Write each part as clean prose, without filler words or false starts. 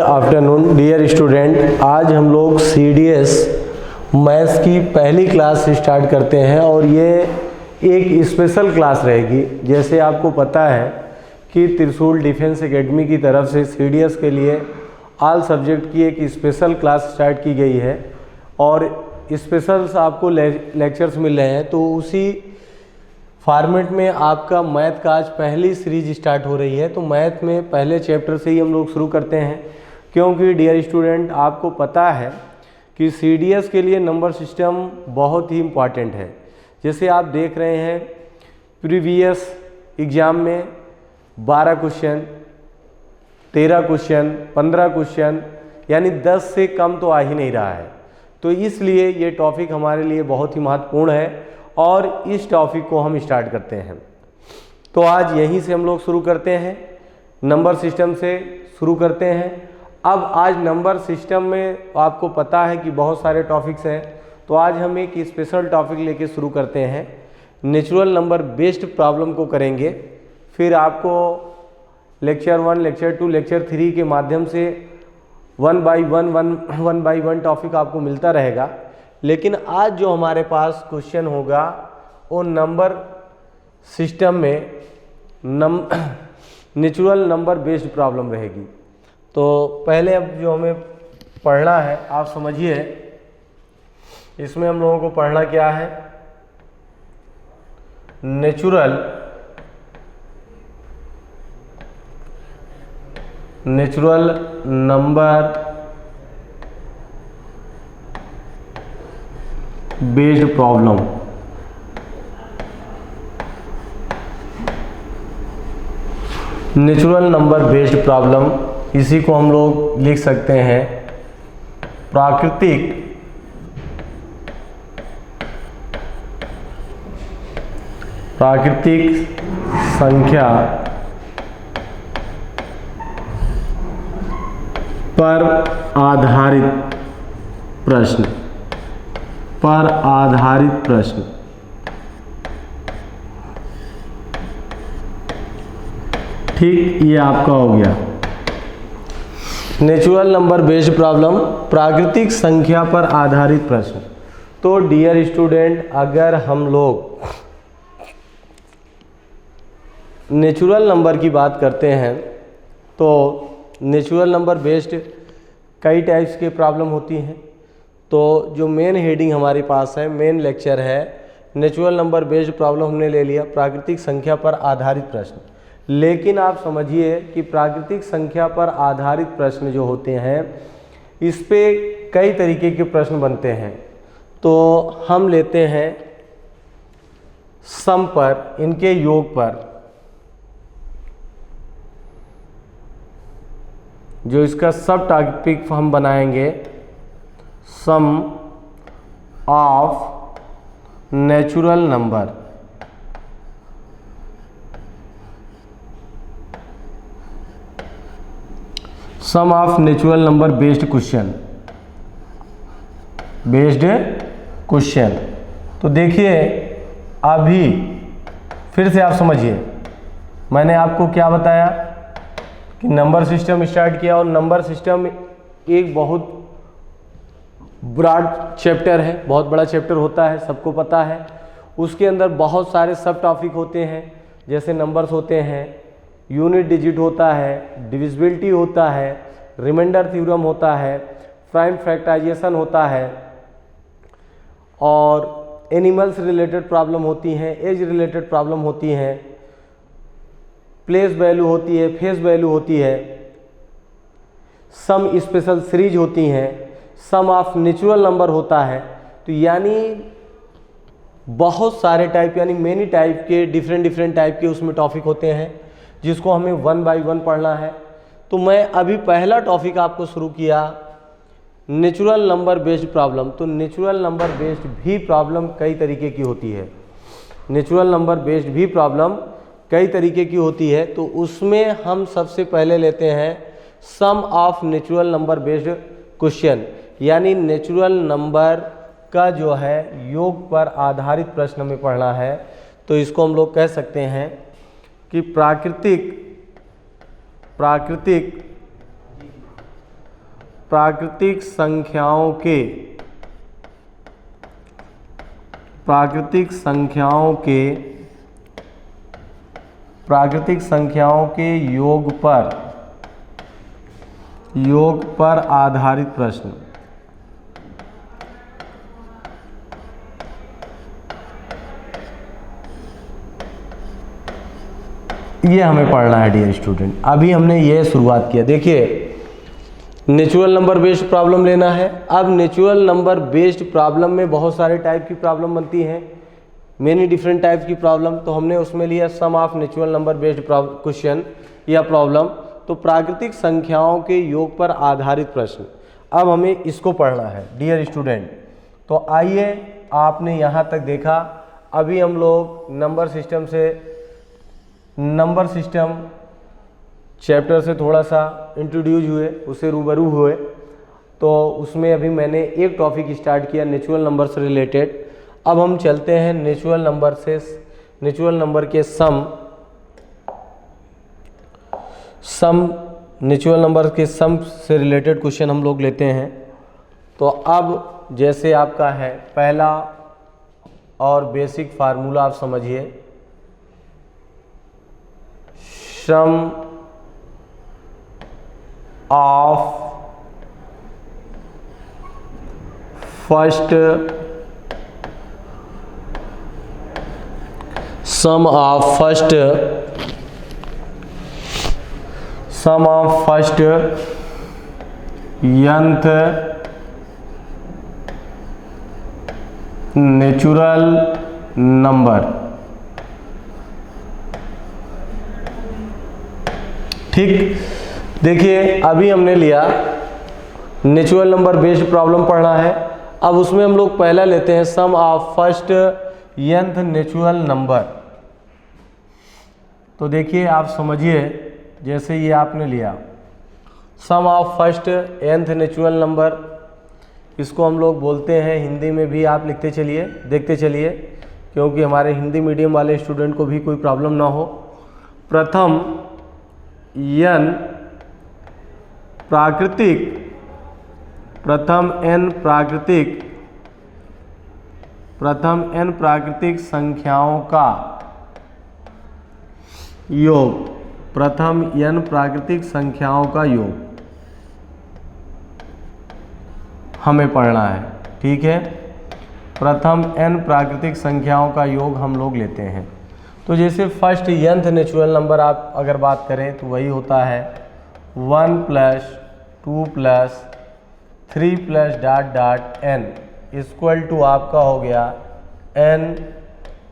Afternoon dear student, आज हम लोग CDS मैथ्स की पहली क्लास स्टार्ट करते हैं और ये एक स्पेशल क्लास रहेगी। जैसे आपको पता है कि त्रिशूल डिफेंस एकेडमी की तरफ से CDS के लिए ऑल सब्जेक्ट की एक स्पेशल क्लास स्टार्ट की गई है और स्पेशल आपको लेक्चर्स मिल रहे हैं। तो उसी फॉर्मेट में आपका मैथ का आज पहली सीरीज स्टार्ट हो रही है। तो मैथ में पहले चैप्टर से ही हम लोग शुरू करते हैं, क्योंकि डियर स्टूडेंट आपको पता है कि CDS के लिए नंबर सिस्टम बहुत ही इम्पॉर्टेंट है। जैसे आप देख रहे हैं प्रीवियस एग्ज़ाम में 12 क्वेश्चन, 13 क्वेश्चन, 15 क्वेश्चन, यानी 10 से कम तो आ ही नहीं रहा है। तो इसलिए ये टॉपिक हमारे लिए बहुत ही महत्वपूर्ण है और इस टॉपिक को हम स्टार्ट करते हैं। तो आज यहीं से हम लोग शुरू करते हैं, नंबर सिस्टम से शुरू करते हैं। अब आज नंबर सिस्टम में आपको पता है कि बहुत सारे टॉपिक्स हैं, तो आज हम एक स्पेशल टॉपिक लेके शुरू करते हैं। नेचुरल नंबर बेस्ड प्रॉब्लम को करेंगे। फिर आपको लेक्चर 1, लेक्चर 2, लेक्चर 3 के माध्यम से वन बाई वन टॉपिक आपको मिलता रहेगा। लेकिन आज जो हमारे पास क्वेश्चन होगा वो नंबर सिस्टम में नेचुरल नंबर बेस्ड प्रॉब्लम रहेगी। तो पहले अब जो हमें पढ़ना है आप समझिए, इसमें हम लोगों को पढ़ना क्या है, natural number based problem. Natural number based problem, इसी को हम लोग लिख सकते हैं प्राकृतिक संख्या पर आधारित प्रश्न। ठीक, ये आपका हो गया नेचुरल नंबर बेस्ड प्रॉब्लम, प्राकृतिक संख्या पर आधारित प्रश्न। तो डियर स्टूडेंट, अगर हम लोग नेचुरल नंबर की बात करते हैं तो नेचुरल नंबर बेस्ड कई टाइप्स के प्रॉब्लम होती हैं। तो जो मेन हेडिंग हमारे पास है, मेन लेक्चर है नेचुरल नंबर बेस्ड प्रॉब्लम, हमने ले लिया प्राकृतिक संख्या पर आधारित प्रश्न। लेकिन आप समझिए कि प्राकृतिक संख्या पर आधारित प्रश्न जो होते हैं, इस पे कई तरीके के प्रश्न बनते हैं। तो हम लेते हैं सम पर, इनके योग पर, जो इसका सब टॉपिक हम बनाएंगे sum of natural number. Sum of natural number based question. तो देखिए, अभी फिर से आप समझिए, मैंने आपको क्या बताया कि नंबर सिस्टम स्टार्ट किया और नंबर सिस्टम एक बहुत ब्रॉड चैप्टर है, बहुत बड़ा चैप्टर होता है, सबको पता है। उसके अंदर बहुत सारे सब टॉपिक होते हैं, जैसे नंबर्स होते हैं, यूनिट डिजिट होता है, डिविजिबिलिटी होता है, रिमाइंडर थ्योरम होता है, प्राइम फैक्टराइजेशन होता है, और एनिमल्स रिलेटेड प्रॉब्लम होती हैं, एज रिलेटेड प्रॉब्लम होती हैं, प्लेस वैल्यू होती है, फेस वैल्यू होती है, सम स्पेशल सीरीज होती हैं, सम ऑफ नेचुरल नंबर होता है। तो यानी बहुत सारे टाइप, यानी मेनी टाइप के डिफरेंट टाइप के उसमें टॉपिक होते हैं, जिसको हमें 1 बाई 1 पढ़ना है। तो मैं अभी पहला टॉपिक आपको शुरू किया नेचुरल नंबर बेस्ड प्रॉब्लम। तो नेचुरल नंबर बेस्ड भी प्रॉब्लम कई तरीके की होती है, नेचुरल नंबर बेस्ड भी प्रॉब्लम कई तरीके की होती है। तो उसमें हम सबसे पहले लेते हैं sum of natural number based question, यानी नेचुरल नंबर का जो है योग पर आधारित प्रश्न में पढ़ना है। तो इसको हम लोग कह सकते हैं कि प्राकृतिक प्राकृतिक संख्याओं के योग पर आधारित प्रश्न। ये हमें पढ़ना है डियर स्टूडेंट। अभी हमने ये शुरुआत किया। देखिए, नेचुरल नंबर बेस्ड प्रॉब्लम लेना है। अब नेचुरल नंबर बेस्ड प्रॉब्लम में बहुत सारे टाइप की प्रॉब्लम बनती हैं, मेनी डिफरेंट टाइप की प्रॉब्लम। तो हमने उसमें लिया sum of natural number based question या प्रॉब्लम, तो प्राकृतिक संख्याओं के योग पर आधारित प्रश्न। अब हमें इसको पढ़ना है डियर स्टूडेंट। तो आइए, आपने यहाँ तक देखा। अभी हम लोग नंबर सिस्टम चैप्टर से थोड़ा सा इंट्रोड्यूस हुए, उससे रूबरू हुए। तो उसमें अभी मैंने एक टॉपिक स्टार्ट किया नेचुरल नंबर से रिलेटेड। अब हम चलते हैं नेचुरल नंबर के नेचुरल नंबर के सम से रिलेटेड क्वेश्चन हम लोग लेते हैं। तो अब जैसे आपका है पहला और बेसिक फार्मूला आप समझिए, sum of first nth natural number. ठीक, देखिए अभी हमने लिया नेचुरल नंबर बेस्ड प्रॉब्लम पढ़ना है। अब उसमें हम लोग पहला लेते हैं sum of first nth natural number. तो देखिए, आप समझिए, जैसे ये आपने लिया sum of first nth natural number, इसको हम लोग बोलते हैं, हिंदी में भी आप लिखते चलिए, देखते चलिए, क्योंकि हमारे हिंदी मीडियम वाले स्टूडेंट को भी कोई प्रॉब्लम ना हो। प्रथम n प्राकृतिक संख्याओं का योग। प्रथम n प्राकृतिक संख्याओं का योग हमें पढ़ना है। ठीक है, प्रथम n प्राकृतिक संख्याओं का योग हम लोग लेते हैं। तो जैसे फर्स्ट nth नेचुरल नंबर आप अगर बात करें तो वही होता है 1 + 2 + 3 + n इक्वल टू आपका हो गया n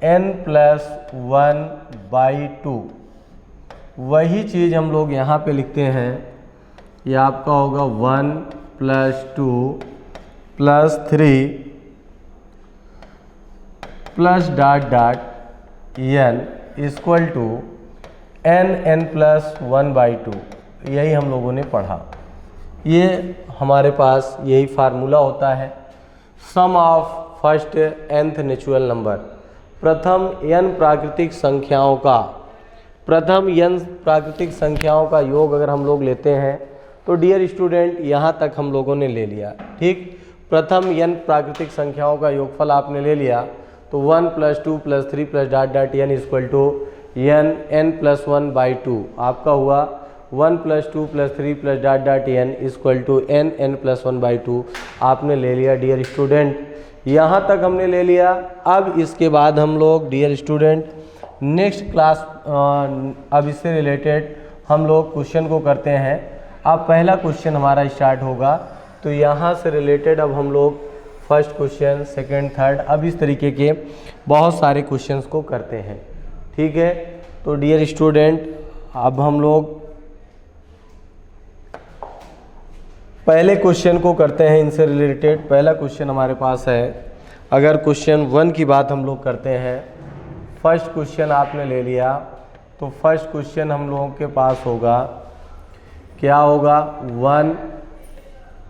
+ 1/2। वही चीज़ हम लोग यहाँ पे लिखते हैं, ये आपका होगा 1 + 2 + 3 + n इक्वल टू n + 1/2। यही हम लोगों ने पढ़ा। ये हमारे पास यही फार्मूला होता है sum of first nth natural number. प्रथम n प्राकृतिक संख्याओं का योग अगर हम लोग लेते हैं तो डियर स्टूडेंट यहाँ तक हम लोगों ने ले लिया। ठीक, प्रथम n प्राकृतिक संख्याओं का योगफल आपने ले लिया, तो 1 + 2 + 3 + n इक्वल टू n + 1/2 आपका हुआ 1 + 2 + 3 + n इक्वल टू n + 1/2 आपने ले लिया डियर स्टूडेंट। यहाँ तक हमने ले लिया। अब इसके बाद हम लोग डियर स्टूडेंट नेक्स्ट क्लास अब इससे रिलेटेड हम लोग क्वेश्चन को करते हैं। अब पहला क्वेश्चन हमारा स्टार्ट होगा, तो यहाँ से रिलेटेड अब हम लोग फर्स्ट क्वेश्चन, सेकंड, थर्ड, अब इस तरीके के बहुत सारे क्वेश्चंस को करते हैं। ठीक है, तो डियर स्टूडेंट अब हम लोग पहले क्वेश्चन को करते हैं इनसे रिलेटेड। पहला क्वेश्चन हमारे पास है, अगर क्वेश्चन 1 की बात हम लोग करते हैं, फर्स्ट क्वेश्चन आपने ले लिया, तो फर्स्ट क्वेश्चन हम लोगों के पास होगा, क्या होगा 1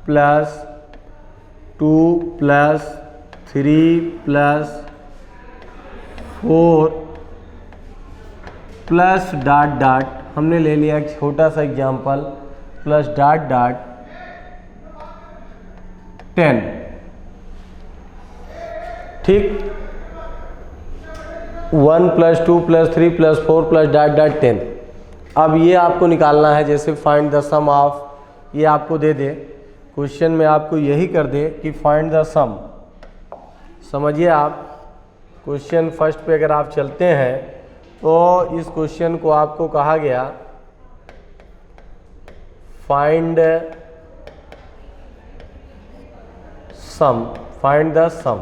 + 2 + 3 + 4 + हमने ले लिया एक छोटा सा एग्जाम्पल +... 10, ठीक। 1 + 2 + 3 + 4 + ... 10। अब ये आपको निकालना है, जैसे फाइंड द सम ऑफ, ये आपको दे दे क्वेश्चन में, आपको यही कर दे कि फाइंड द सम। समझिए आप, क्वेश्चन फर्स्ट पे अगर आप चलते हैं तो इस क्वेश्चन को आपको कहा गया फाइंड सम, फाइंड द सम।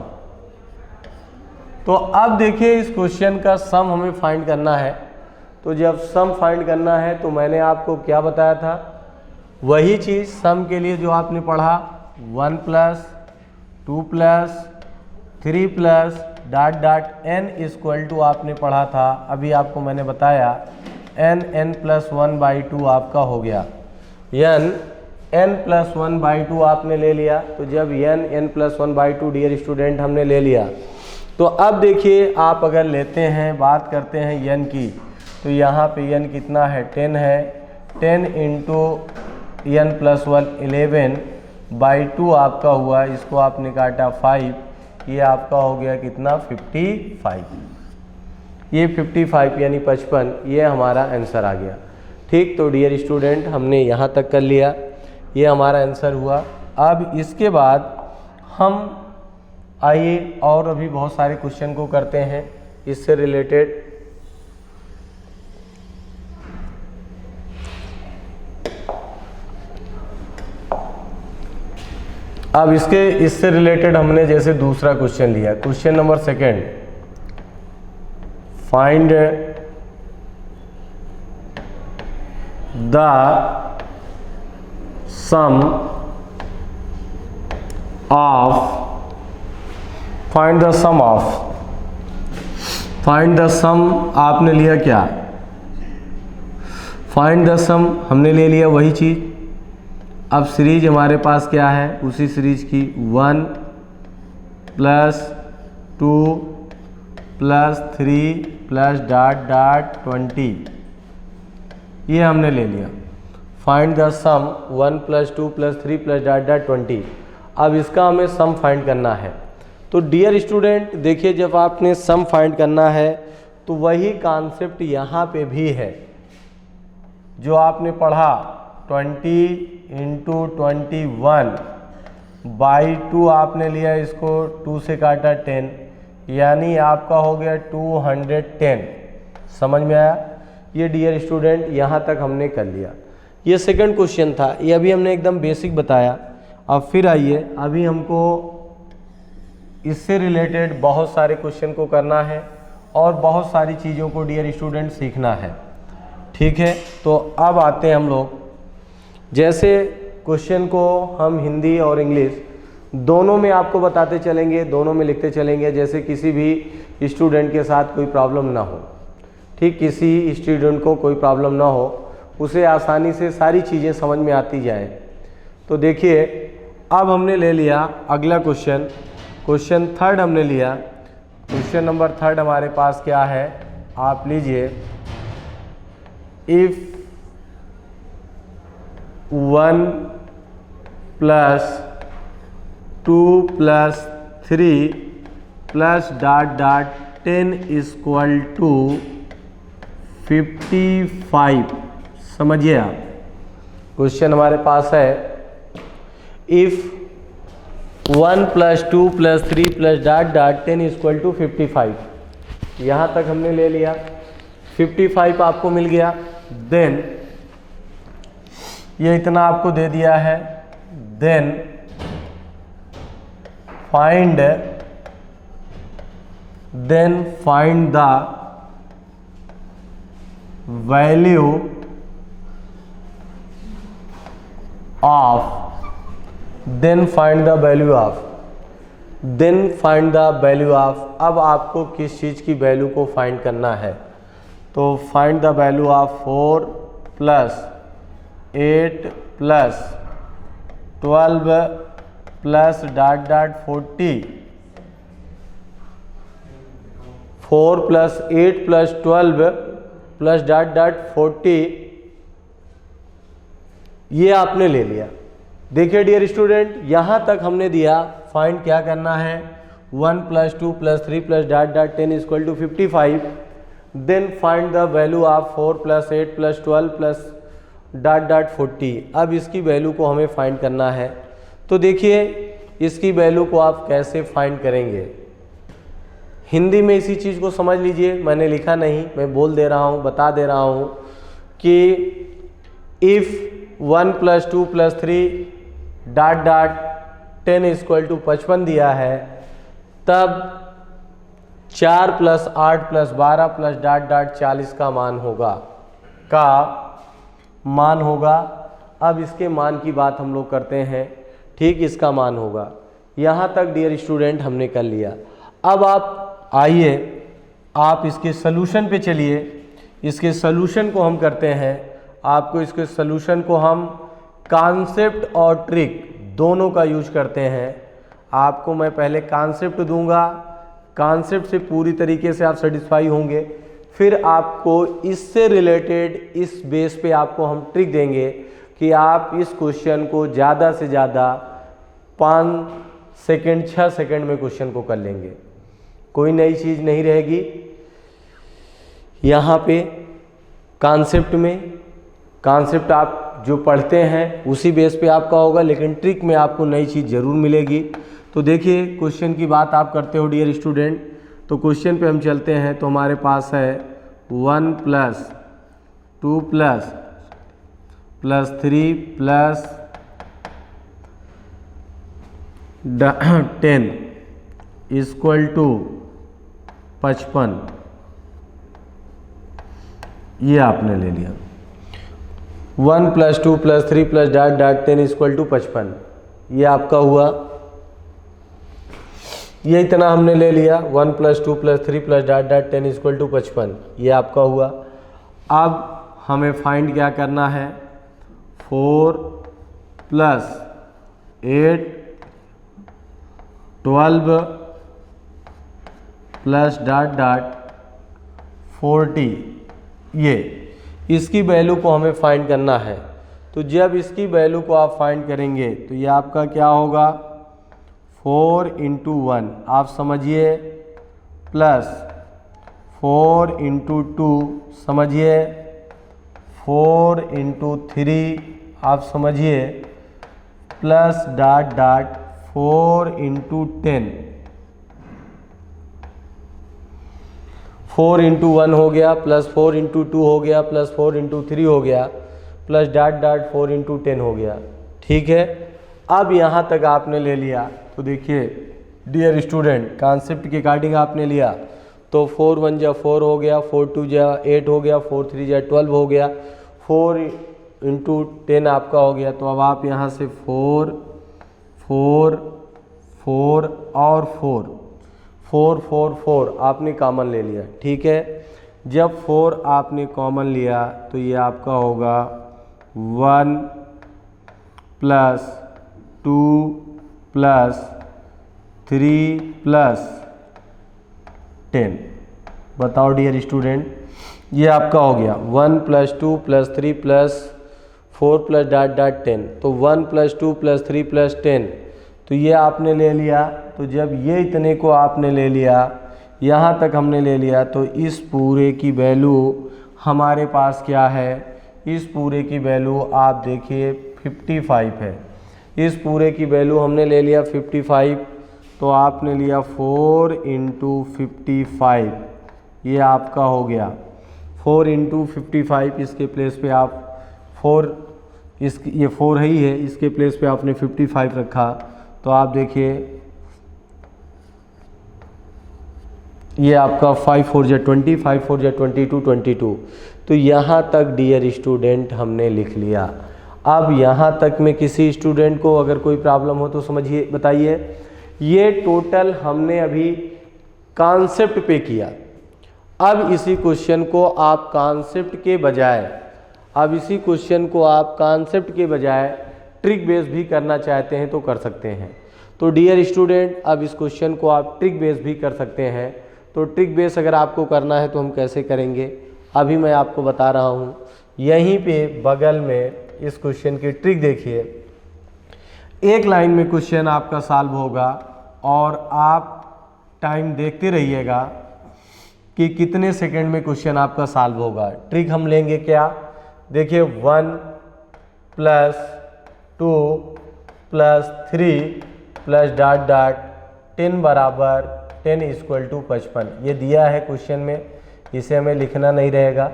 तो अब देखिए इस क्वेश्चन का सम हमें फाइंड करना है। तो जब सम फाइंड करना है तो मैंने आपको क्या बताया था, वही चीज़ सम के लिए जो आपने पढ़ा 1 + 2 + 3 + ... n आपने पढ़ा था। अभी आपको मैंने बताया n + 1/2 आपका हो गया। n + 1/2 आपने ले लिया। तो जब n + 1/2 डियर स्टूडेंट हमने ले लिया, तो अब देखिए आप अगर लेते हैं, बात करते हैं n की, तो यहाँ पे n कितना है, 10 है। 10 × n + 1 11/2 आपका हुआ। इसको आपने काटा 5, ये आपका हो गया कितना, 55। ये 55 यानी 55, ये हमारा आंसर आ गया। ठीक, तो डियर स्टूडेंट हमने यहाँ तक कर लिया, ये हमारा आंसर हुआ। अब इसके बाद हम आइए और अभी बहुत सारे क्वेश्चन को करते हैं इससे रिलेटेड। अब इससे रिलेटेड हमने जैसे दूसरा क्वेश्चन लिया, question number 2, find the sum of, find the sum of, find the sum आपने लिया क्या, फाइंड द सम हमने ले लिया वही चीज़। अब सीरीज हमारे पास क्या है, उसी सीरीज की 1 + 2 + 3 + ... 20, ये हमने ले लिया। Find the sum 1 + 2 + 3 + ... 20। अब इसका हमें सम फाइंड करना है। तो डियर स्टूडेंट देखिए, जब आपने सम फाइंड करना है तो वही कॉन्सेप्ट यहाँ पे भी है जो आपने पढ़ा, 20 × 21/2 आपने लिया, इसको 2 से काटा 10, यानी आपका हो गया 210। समझ में आया? ये डियर स्टूडेंट यहाँ तक हमने कर लिया। ये सेकंड क्वेश्चन था, ये अभी हमने एकदम बेसिक बताया। अब फिर आइए, अभी हमको इससे रिलेटेड बहुत सारे क्वेश्चन को करना है और बहुत सारी चीज़ों को डियर स्टूडेंट सीखना है। ठीक है, तो अब आते हैं हम लोग, जैसे क्वेश्चन को हम हिंदी और इंग्लिश दोनों में आपको बताते चलेंगे, दोनों में लिखते चलेंगे, जैसे किसी भी स्टूडेंट के साथ कोई प्रॉब्लम ना हो। ठीक, किसी स्टूडेंट को कोई प्रॉब्लम ना हो, उसे आसानी से सारी चीज़ें समझ में आती जाए। तो देखिए, अब हमने ले लिया अगला क्वेश्चन, क्वेश्चन 3 हमने लिया। क्वेश्चन नंबर 3 हमारे पास क्या है, आप लीजिए, इफ़ 1 + 2 + 3 + ... 10 = 55। समझिए आप, क्वेश्चन हमारे पास है, इफ़ 1 + 2 + 3 + ... 10 = 55। यहाँ तक हमने ले लिया, 55 आपको मिल गया। देन ये इतना आपको दे दिया है। Then find the value of, then find the value of, then find the value of. अब आपको किस चीज़ की वैल्यू को फाइंड करना है, तो फाइंड द वैल्यू ऑफ 4 + 8 + 12 + ... 40। 4 + 8 + 12 + ... 40, ये आपने ले लिया। देखिए डियर स्टूडेंट, यहाँ तक हमने दिया, फाइंड क्या करना है, 1 + 2 + 3 + dot dot 10 = 55। Then find the value of 4 + 8 + 12 + dot dot 40। अब इसकी वैल्यू को हमें फाइंड करना है। तो देखिए इसकी वैल्यू को आप कैसे फाइंड करेंगे, हिंदी में इसी चीज़ को समझ लीजिए, मैंने लिखा नहीं, मैं बोल दे रहा हूँ, बता दे रहा हूँ कि इफ़ 1 + 2 + 3 डॉट डॉट 10 = 55 दिया है, तब 4 + 8 + 12 + डॉट डॉट 40 का मान होगा। अब इसके मान की बात हम लोग करते हैं, ठीक, इसका मान होगा। यहाँ तक डियर स्टूडेंट हमने कर लिया। अब आप आइए, आप इसके सलूशन पे चलिए। इसके सलूशन को हम करते हैं, आपको इसके सलूशन को हम कॉन्सेप्ट और ट्रिक दोनों का यूज करते हैं। आपको मैं पहले कॉन्सेप्ट दूंगा, कॉन्सेप्ट से पूरी तरीके से आप सेटिस्फाई होंगे, फिर आपको इससे रिलेटेड इस बेस पे आपको हम ट्रिक देंगे कि आप इस क्वेश्चन को ज़्यादा से ज़्यादा 5 सेकंड 6 सेकंड में क्वेश्चन को कर लेंगे। कोई नई चीज़ नहीं रहेगी यहाँ पे। कॉन्सेप्ट में, कॉन्सेप्ट आप जो पढ़ते हैं उसी बेस पे आपका होगा, लेकिन ट्रिक में आपको नई चीज़ ज़रूर मिलेगी। तो देखिए क्वेश्चन की बात आप करते हो डियर स्टूडेंट, तो क्वेश्चन पे हम चलते हैं। तो हमारे पास है 1 + 2 + 3 + 10 = 55। ये आपने ले लिया। 1 + 2 + 3 + डॉट डॉट 10 = 55, ये आपका हुआ। ये इतना हमने ले लिया, 1 + 2 + 3 + डॉट डॉट 10 = 55, ये आपका हुआ। अब हमें फाइंड क्या करना है, 4 + 8 12 + डॉट डॉट 40, ये इसकी वैल्यू को हमें फाइंड करना है। तो जब इसकी वैल्यू को आप फाइंड करेंगे तो ये आपका क्या होगा, 4 × 1 आप समझिए, प्लस 4 × 2 समझिए, 4 × 3 आप समझिए, प्लस डॉट डॉट 4 × 10। 4 × 1 हो गया, प्लस 4 × 2 हो गया, प्लस 4 × 3 हो गया, प्लस डॉट डॉट 4 × 10 हो गया। ठीक है, अब यहाँ तक आपने ले लिया। तो देखिए डियर स्टूडेंट, कॉन्सेप्ट के अकॉर्डिंग आपने लिया तो 4 × 1 = 4 हो गया, 4 × 2 = 8 हो गया, 4 × 3 = 12 हो गया, 4 × 10 आपका हो गया। तो अब आप यहाँ से 4 4 4 और 4 4 4 4 आपने कॉमन ले लिया। ठीक है, जब 4 आपने कॉमन लिया तो ये आपका होगा 1 + 2 + 3 + 10। बताओ डियर स्टूडेंट, ये आपका हो गया 1 + 2 + 3 + 4 + डॉट डॉट 10। तो 1 + 2 + 3 + 10, तो ये आपने ले लिया। तो जब ये इतने को आपने ले लिया, यहाँ तक हमने ले लिया, तो इस पूरे की वैल्यू हमारे पास क्या है, इस पूरे की वैल्यू आप देखिए 55 है। इस पूरे की वैल्यू हमने ले लिया 55, तो आपने लिया 4 × 55, ये आपका हो गया 4 × 55। इसके प्लेस पे आप 4, ये 4 ही है, इसके प्लेस पे आपने 55 रखा। तो आप देखिए ये आपका 5 × 4 = 20, 5 × 4 = 22, 22। तो यहाँ तक डियर स्टूडेंट हमने लिख लिया। अब यहाँ तक में किसी स्टूडेंट को अगर कोई प्रॉब्लम हो तो समझिए, बताइए। ये टोटल हमने अभी कॉन्सेप्ट पे किया। अब इसी क्वेश्चन को आप कॉन्सेप्ट के बजाय ट्रिक बेस भी करना चाहते हैं तो कर सकते हैं। तो डियर स्टूडेंट, अब इस क्वेश्चन को आप ट्रिक बेस भी कर सकते हैं। तो ट्रिक बेस अगर आपको करना है तो हम कैसे करेंगे, अभी मैं आपको बता रहा हूँ। यहीं पे बगल में इस क्वेश्चन की ट्रिक देखिए, एक लाइन में क्वेश्चन आपका सॉल्व होगा और आप टाइम देखते रहिएगा कि कितने सेकंड में क्वेश्चन आपका सॉल्व होगा। ट्रिक हम लेंगे क्या, देखिए 1 + 2 + 3 + डॉट डॉट 10 = 10 = 55। ये दिया है क्वेश्चन में, इसे हमें लिखना नहीं रहेगा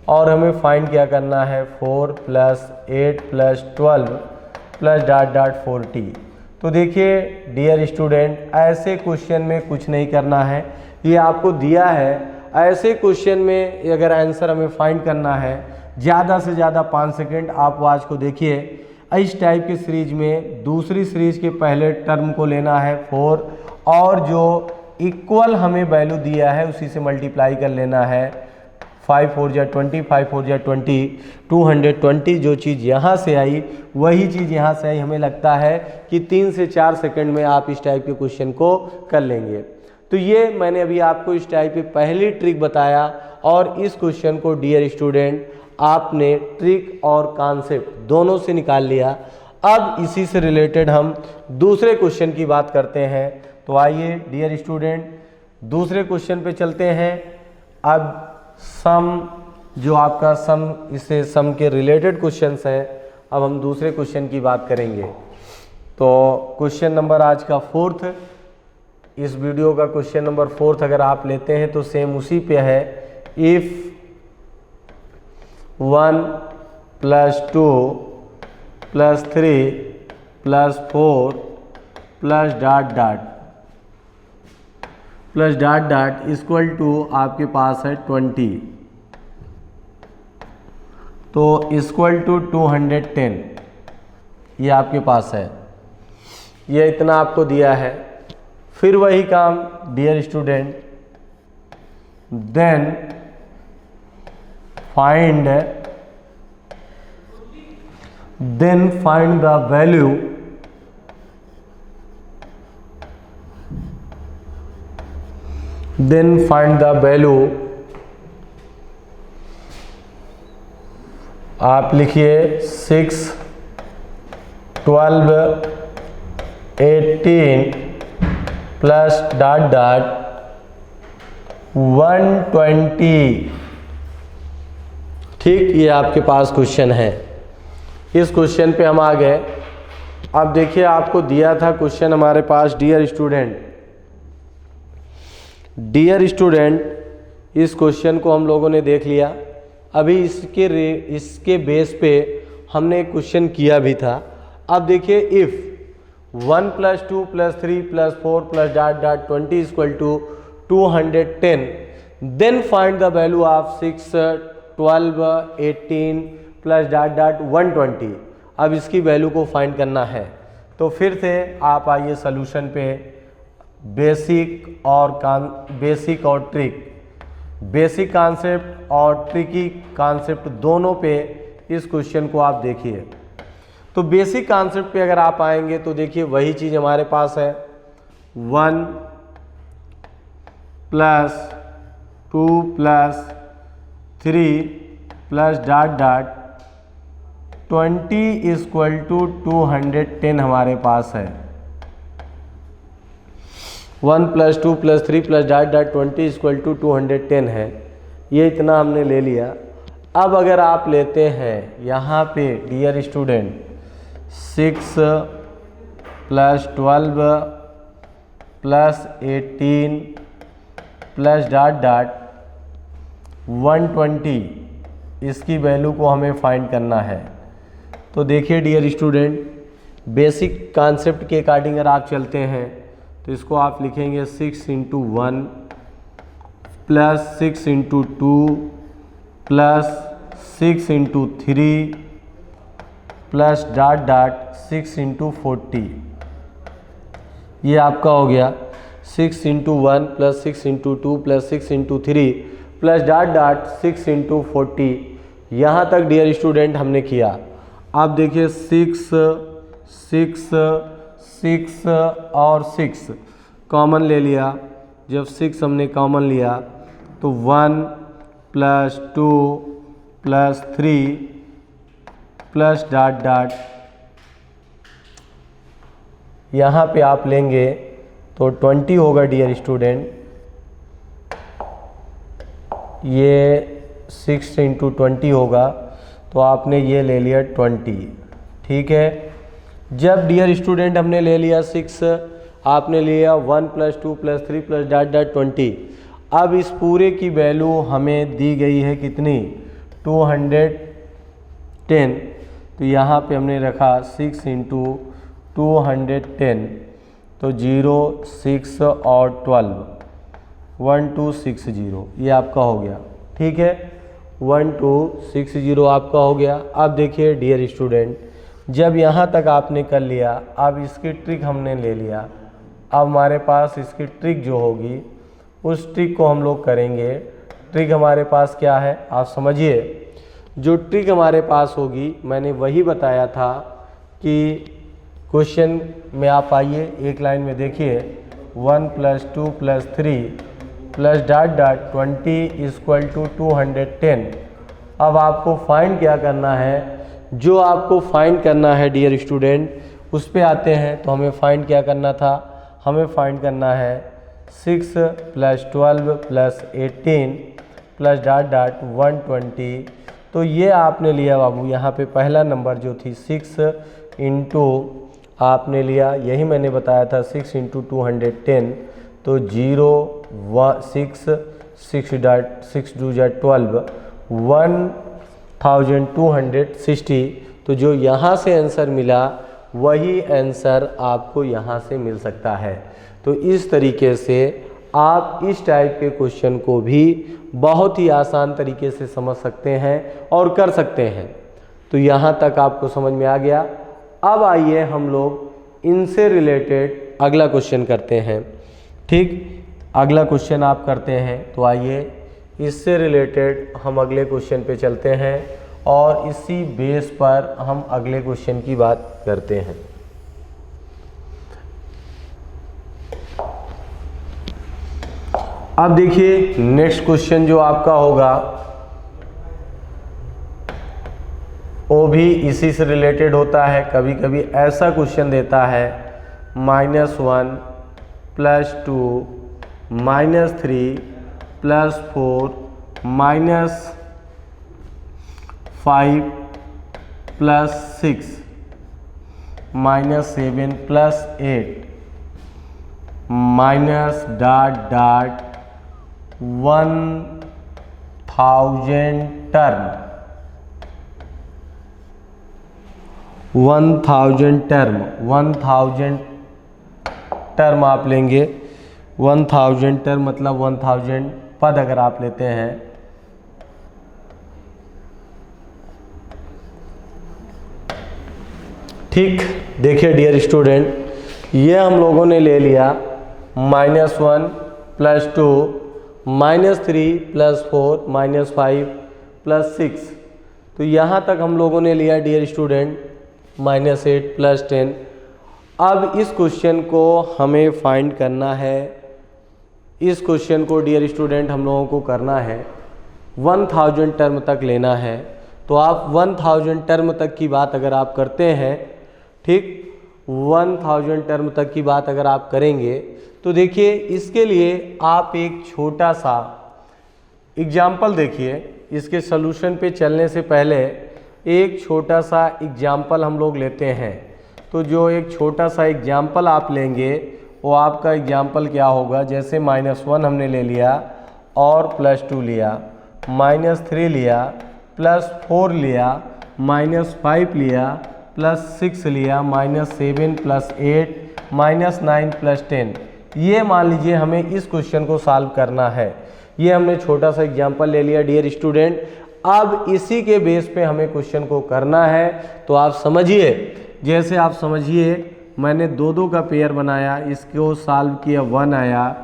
और हमें फाइंड क्या करना है 4 + 8 + 12 + डॉट डॉट 40। तो देखिए डियर स्टूडेंट, ऐसे क्वेश्चन में कुछ नहीं करना है, ये आपको दिया है। ऐसे क्वेश्चन में अगर आंसर हमें फाइंड करना है ज़्यादा से ज़्यादा 5 सेकंड आप वॉच को देखिए। इस टाइप की सीरीज में दूसरी सीरीज के पहले टर्म को लेना है 4 और जो इक्वल हमें वैल्यू दिया है उसी से मल्टीप्लाई कर लेना है। 5 × 4 = 20, 5 × 4 = 20, 220। जो चीज़ यहाँ से आई वही चीज़ यहाँ से आई। हमें लगता है कि 3 से 4 सेकंड में आप इस टाइप के क्वेश्चन को कर लेंगे। तो ये मैंने अभी आपको इस टाइप की पहली ट्रिक बताया और इस क्वेश्चन को डियर स्टूडेंट आपने ट्रिक और कॉन्सेप्ट दोनों से निकाल लिया। अब इसी से रिलेटेड हम दूसरे क्वेश्चन की बात करते हैं। तो आइए डियर स्टूडेंट दूसरे क्वेश्चन पे चलते हैं। अब सम, जो आपका सम, इससे सम के रिलेटेड क्वेश्चंस हैं। अब हम दूसरे क्वेश्चन की बात करेंगे। तो क्वेश्चन नंबर आज का 4th, इस वीडियो का क्वेश्चन नंबर 4th अगर आप लेते हैं तो सेम उसी पे है। If 1 + 2 + 3 + 4 + dot dot + dot dot = आपके पास है 20, तो = 210 ये आपके पास है। ये इतना आपको दिया है। फिर वही काम dear student, then find the value आप लिखिए 6, 12, 18 प्लस डॉट डॉट 120। ठीक, ये आपके पास क्वेश्चन है। इस क्वेश्चन पे हम आ गए। अब देखिए आपको दिया था क्वेश्चन हमारे पास डियर स्टूडेंट, इस क्वेश्चन को हम लोगों ने देख लिया। अभी इसके बेस पे हमने एक क्वेश्चन किया भी था। अब देखिए if 1 + 2 + 3 + 4 + dot dot 20 = 210, then find the value of 6, 12, 18 plus dot dot 120। अब इसकी वैल्यू को फाइंड करना है। तो फिर से आप आइए सॉल्यूशन पे। बेसिक और ट्रिक, बेसिक कॉन्सेप्ट और ट्रिकी कॉन्सेप्ट दोनों पे इस क्वेश्चन को आप देखिए। तो बेसिक कॉन्सेप्ट पे अगर आप आएंगे तो देखिए वही चीज़ हमारे पास है। 1 + 2 + 3 + डॉट डॉट 20 = 210 हमारे पास है। 1 + 2 + 3 + डॉट डॉट 20 = 210 है। ये इतना हमने ले लिया। अब अगर आप लेते हैं यहाँ पे dear student 6 + 12 + 18 plus dot dot 120, इसकी वैल्यू को हमें फाइंड करना है। तो देखिए डियर स्टूडेंट, बेसिक कॉन्सेप्ट के अकॉर्डिंग अगर आप चलते हैं तो इसको आप लिखेंगे 6 × 1 + 6 × 2 + 6 × 3 प्लस डॉट डॉट 6 × 40। ये आपका हो गया 6 × 1 + 6 × 2 + 6 × 3 प्लस डॉट डॉट 6 × 40। यहाँ तक डियर स्टूडेंट हमने किया। आप देखिए 6 6 6 और 6 कॉमन ले लिया। जब 6 हमने कॉमन लिया तो 1 + 2 + 3 प्लस डॉट डॉट यहाँ पे आप लेंगे तो 20 होगा डियर स्टूडेंट। ये 6 इंटू 20 होगा, तो आपने ये ले लिया 20। ठीक है, जब डियर स्टूडेंट हमने ले लिया 6, आपने लिया 1 + 2 + 3 + डॉट डॉट 20। अब इस पूरे की वैल्यू हमें दी गई है कितनी, 210। तो यहाँ पे हमने रखा 6 इंटू 210, तो 0, 6 और 12, 1260, ये आपका हो गया। ठीक है, 1260 आपका हो गया। अब देखिए डियर स्टूडेंट, जब यहाँ तक आपने कर लिया, अब इसकी ट्रिक हमने ले लिया। अब हमारे पास इसकी ट्रिक जो होगी, उस ट्रिक को हम लोग करेंगे। ट्रिक हमारे पास क्या है आप समझिए। जो ट्रिक हमारे पास होगी, मैंने वही बताया था कि क्वेश्चन में आप आइए, एक लाइन में देखिए, 1 + 2 + 3 + डॉट डॉट 20 = 210। अब आपको फाइंड क्या करना है, जो आपको फाइंड करना है डियर स्टूडेंट, उस पे आते हैं। तो हमें फाइंड क्या करना था, हमें फाइंड करना है 6 + 12 + 18 + डॉट डॉट 120। तो ये आपने लिया बाबू, यहाँ पे पहला नंबर जो थी 6 इंटू आपने लिया, यही मैंने बताया था 6 इंटू 210, तो 0, 6, 6 डॉट 6 2 12, 1260। तो जो यहाँ से आंसर मिला वही आंसर आपको यहाँ से मिल सकता है। तो इस तरीके से आप इस टाइप के क्वेश्चन को भी बहुत ही आसान तरीके से समझ सकते हैं और कर सकते हैं। तो यहाँ तक आपको समझ में आ गया। अब आइए हम लोग इनसे रिलेटेड अगला क्वेश्चन करते हैं। ठीक, अगला क्वेश्चन आप करते हैं, तो आइए इससे रिलेटेड हम अगले क्वेश्चन पे चलते हैं और इसी बेस पर हम अगले क्वेश्चन की बात करते हैं। अब देखिए नेक्स्ट क्वेश्चन जो आपका होगा वो भी इसी से रिलेटेड होता है। कभी कभी ऐसा क्वेश्चन देता है -1 + 2 -3 + 4 -5 + 6 -7 + 8 डॉट डॉट 1000 टर्म, 1000 टर्म आप लेंगे। 1000 टर्म मतलब 1000 पद अगर आप लेते हैं। ठीक, देखिए डियर स्टूडेंट, ये हम लोगों ने ले लिया -1 + 2 -3 + 4 -5 + 6। तो यहाँ तक हम लोगों ने लिया डियर स्टूडेंट -8 + 10। अब इस क्वेश्चन को हमें फाइंड करना है। इस क्वेश्चन को डियर स्टूडेंट हम लोगों को करना है 1000 टर्म तक लेना है। तो आप 1000 टर्म तक की बात अगर आप करते हैं, ठीक, 1000 टर्म तक की बात अगर आप करेंगे, तो देखिए इसके लिए आप एक छोटा सा एग्जाम्पल देखिए। इसके सॉल्यूशन पे चलने से पहले एक छोटा सा एग्जाम्पल हम लोग लेते हैं। तो जो एक छोटा सा एग्जाम्पल आप लेंगे वो आपका एग्जाम्पल क्या होगा, जैसे -1 हमने ले लिया और +2 लिया, -3 लिया, +4 लिया, -5 लिया, +6 लिया, -7 + 8 -9 + 10। ये मान लीजिए हमें इस क्वेश्चन को सॉल्व करना है। ये हमने छोटा सा एग्जाम्पल ले लिया डियर स्टूडेंट। अब इसी के बेस पे हमें क्वेश्चन को करना है। तो आप समझिए, जैसे आप समझिए मैंने 2-2 का पेयर बनाया, इसको सॉल्व किया 1 आया,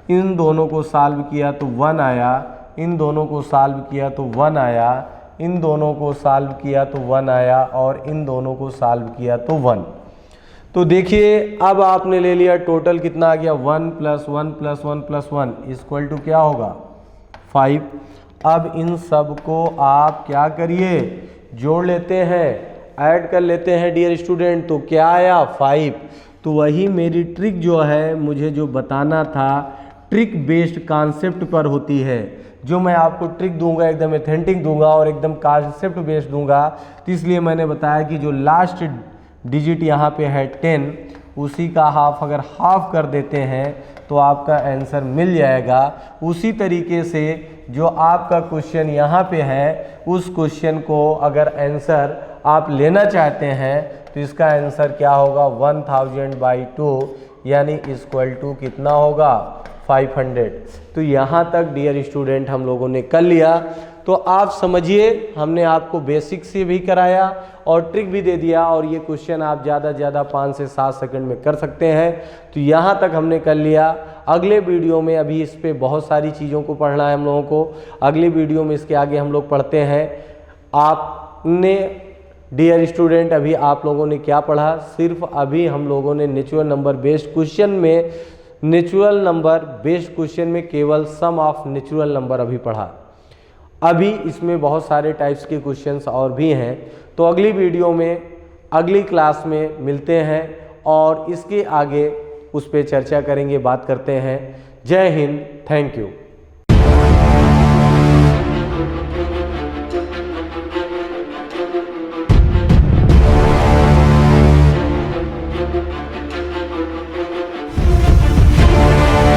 इन दोनों को सॉल्व किया तो 1 आया, इन दोनों को सॉल्व किया तो 1 आया, इन दोनों को सॉल्व किया तो 1 आया और इन दोनों को सॉल्व किया तो 1। तो देखिए अब आपने ले लिया टोटल कितना आ गया, 1 + 1 + 1 + 1 = क्या होगा 5। अब इन सब को आप क्या करिए, जोड़ लेते हैं, ऐड कर लेते हैं डियर स्टूडेंट। तो क्या आया 5। तो वही मेरी ट्रिक जो है मुझे जो बताना था ट्रिक बेस्ड कॉन्सेप्ट पर होती है। जो मैं आपको ट्रिक दूंगा एकदम ऑथेंटिक दूंगा और एकदम कॉन्सेप्ट बेस्ड दूंगा, तो इसलिए मैंने बताया कि जो लास्ट डिजिट यहाँ पे है 10, उसी का हाफ अगर हाफ कर देते हैं तो आपका आंसर मिल जाएगा। उसी तरीके से जो आपका क्वेश्चन यहाँ पे है उस क्वेश्चन को अगर आंसर आप लेना चाहते हैं तो इसका आंसर क्या होगा 1000/2 यानी इक्वल टू कितना होगा 500। तो यहाँ तक डियर स्टूडेंट हम लोगों ने कर लिया। तो आप समझिए हमने आपको बेसिक से भी कराया और ट्रिक भी दे दिया और ये क्वेश्चन आप ज़्यादा से ज़्यादा 5 से 7 सेकंड में कर सकते हैं। तो यहाँ तक हमने कर लिया। अगले वीडियो में अभी इस पे बहुत सारी चीज़ों को पढ़ना है हम लोगों को। अगले वीडियो में इसके आगे हम लोग पढ़ते हैं। आपने डियर स्टूडेंट अभी आप लोगों ने क्या पढ़ा? सिर्फ अभी हम लोगों ने नेचुरल नंबर बेस्ड क्वेश्चन में केवल सम ऑफ नेचुरल नंबर अभी पढ़ा। अभी इसमें बहुत सारे टाइप्स के क्वेश्चंस और भी हैं। तो अगली वीडियो में अगली क्लास में मिलते हैं और इसके आगे उस पर चर्चा करेंगे, बात करते हैं। जय हिंद, थैंक यू।